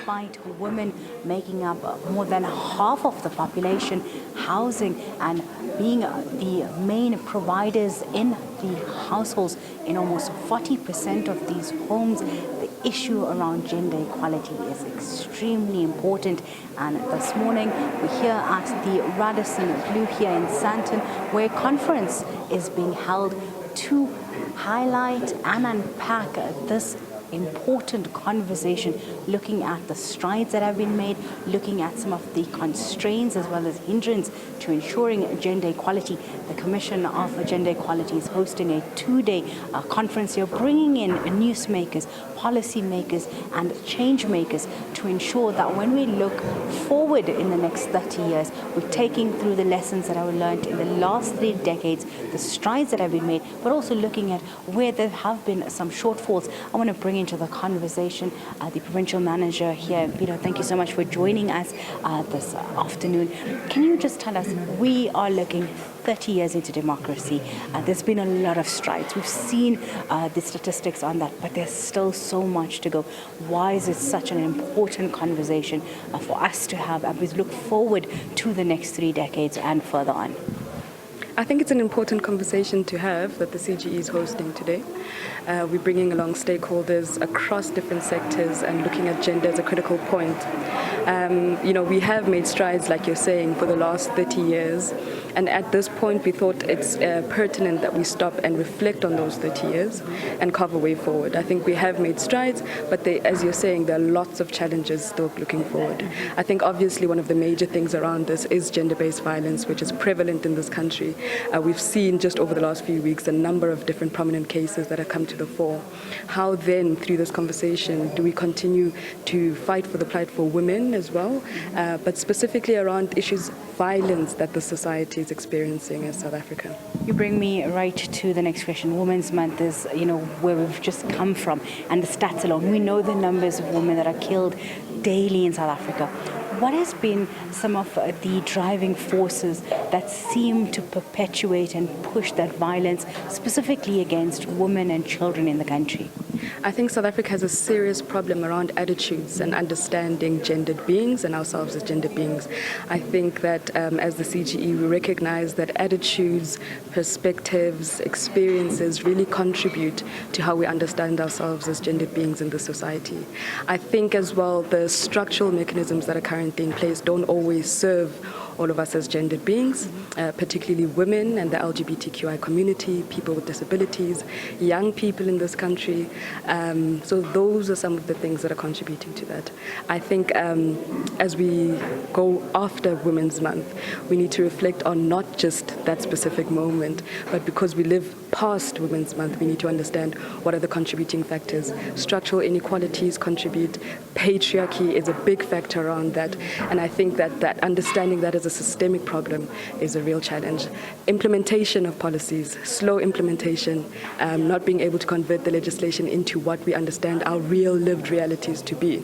despite women making up more than half of the population, housing and being the main providers in the households in almost 40% of these homes, the issue around gender equality is extremely important. And this morning we're here at the Radisson Blu here in Sandton, where a conference is being held to highlight and unpack this important conversation, looking at the strides that have been made, looking at some of the constraints as well as hindrance to ensuring gender equality. The Commission of Gender Equality is hosting a two-day conference here, bringing in newsmakers, policymakers and change makers to ensure that when we look forward in the next 30 years, we're taking through the lessons that have learned in the last 3 decades, the strides that have been made, but also looking at where there have been some shortfalls. I want to bring into the conversation the provincial manager here. Peter, thank you so much for joining us this afternoon. Can you just tell us, we are looking 30 years into democracy. There's been a lot of strides. We've seen the statistics on that, but there's still so much to go. Why is it such an important conversation for us to have as we look forward to the next 3 decades and further on? I think it's an important conversation to have that the CGE is hosting today. We're bringing along stakeholders across different sectors and looking at gender as a critical point. We have made strides, like you're saying, for the last 30 years. And at this point, we thought it's pertinent that we stop and reflect on those 30 years and carve a way forward. I think we have made strides, but as you're saying, there are lots of challenges still looking forward. I think obviously one of the major things around this is gender-based violence, which is prevalent in this country. We've seen just over the last few weeks a number of different prominent cases that have come to the fore. How then, through this conversation, do we continue to fight for the plight for women as well, but specifically around issues violence that the society is experiencing in South Africa? You bring me right to the next question. Women's Month is, where we've just come from, and the stats alone. We know the numbers of women that are killed daily in South Africa. What has been some of the driving forces that seem to perpetuate and push that violence, specifically against women and children in the country? I think South Africa has a serious problem around attitudes and understanding gendered beings and ourselves as gendered beings. I think that as the CGE, we recognize that attitudes, perspectives, experiences really contribute to how we understand ourselves as gendered beings in the society. I think as well the structural mechanisms that are currently in place don't always serve all of us as gendered beings, particularly women and the LGBTQI community, people with disabilities, young people in this country. So those are some of the things that are contributing to that. I think as we go after Women's Month, we need to reflect on not just that specific moment, but because we live past Women's Month, we need to understand what are the contributing factors. Structural inequalities contribute. Patriarchy is a big factor around that. And I think that understanding that as a systemic problem is a real challenge. Implementation of policies, slow implementation, not being able to convert the legislation into what we understand our real lived realities to be.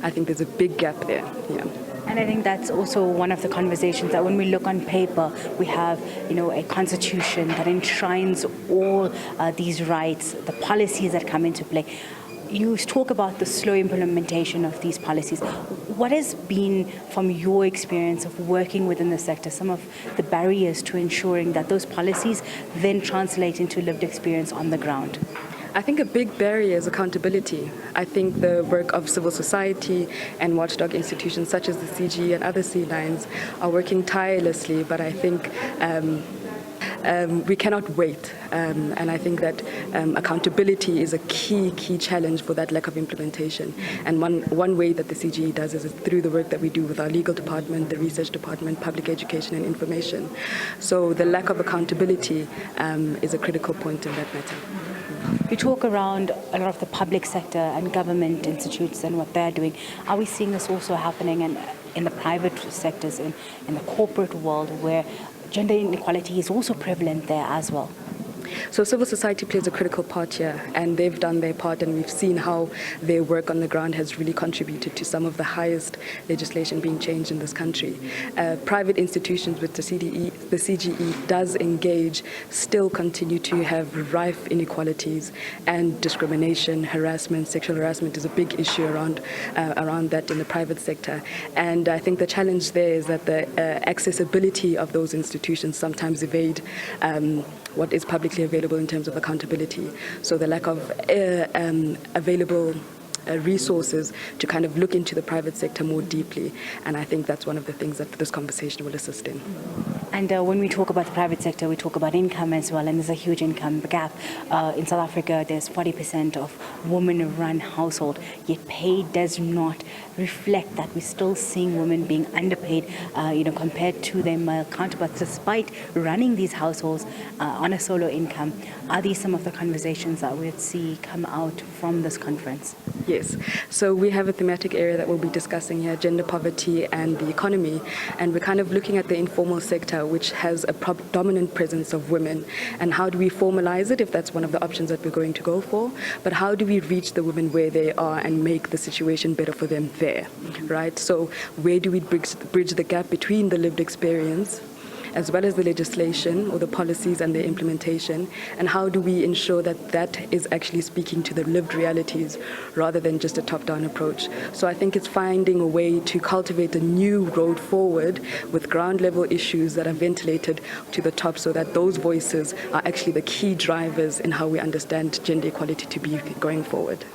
I think there's a big gap there. Yeah. And I think that's also one of the conversations that when we look on paper, we have, a constitution that enshrines all these rights, the policies that come into play. You talk about the slow implementation of these policies. What has been, from your experience of working within the sector, some of the barriers to ensuring that those policies then translate into lived experience on the ground? I think a big barrier is accountability. I think the work of civil society and watchdog institutions such as the CGE and other C-lines are working tirelessly, but I think we cannot wait. And I think that accountability is a key challenge for that lack of implementation. And one way that the CGE does is through the work that we do with our legal department, the research department, public education and information. So the lack of accountability is a critical point in that matter. You talk around a lot of the public sector and government institutes and what they're doing. Are we seeing this also happening in the private sectors, in the corporate world, where gender inequality is also prevalent there as well? So civil society plays a critical part here, and they've done their part, and we've seen how their work on the ground has really contributed to some of the highest legislation being changed in this country. Private institutions with the CGE does engage, still continue to have rife inequalities and discrimination, harassment. Sexual harassment is a big issue around that in the private sector. And I think the challenge there is that the accessibility of those institutions sometimes evade what is publicly available in terms of accountability. So the lack of available resources to kind of look into the private sector more deeply. And I think that's one of the things that this conversation will assist in. And when we talk about the private sector, we talk about income as well, and there's a huge income gap. In South Africa, there's 40% of women-run household, yet pay does not reflect that. We're still seeing women being underpaid, compared to their male counterparts, despite running these households on a solo income. Are these some of the conversations that we'd see come out from this conference? Yes. So we have a thematic area that we'll be discussing here, gender poverty and the economy. And we're kind of looking at the informal sector, which has a dominant presence of women. And how do we formalize it, if that's one of the options that we're going to go for? But how do we reach the women where they are and make the situation better for them there, right? So where do we bridge the gap between the lived experience as well as the legislation or the policies and their implementation, and how do we ensure that that is actually speaking to the lived realities rather than just a top-down approach? So I think it's finding a way to cultivate a new road forward with ground-level issues that are ventilated to the top, so that those voices are actually the key drivers in how we understand gender equality to be going forward.